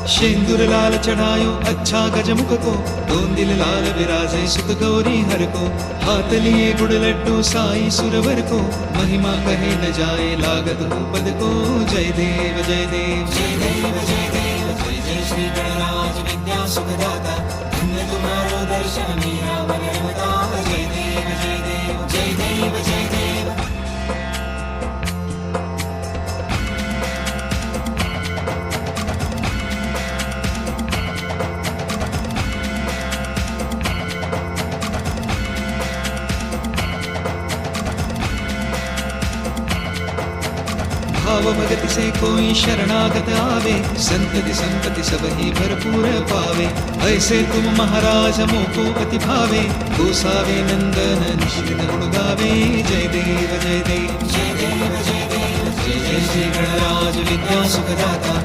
शेंदूर लाल चढ़ायो अच्छा गजमुख को, दोन दिल लाल विराजे सुत गौरी हर को। हाथ लिए गुड़ लड्डू साई सुरवर को, महिमा कहे न जाए लागत हो पद को। जय देव जय देव जय देव जय देव, जय जय श्री गणराज विद्या सुखदाता। धन्य तुम्हारो दर्शन मेरा मन रमता। जय देव जय देव जय देव जय देव। भाव भगति से कोई शरणागत आवे, संतति संपत्ति सब ही भरपूर पावे। ऐसे तुम महाराज मोको अति भावे, गोसावे नंदन निश्चित गुण गावे। जय देव जय देव जय देव जय देव, जय जय श्री गणराज विद्या सुखदाता।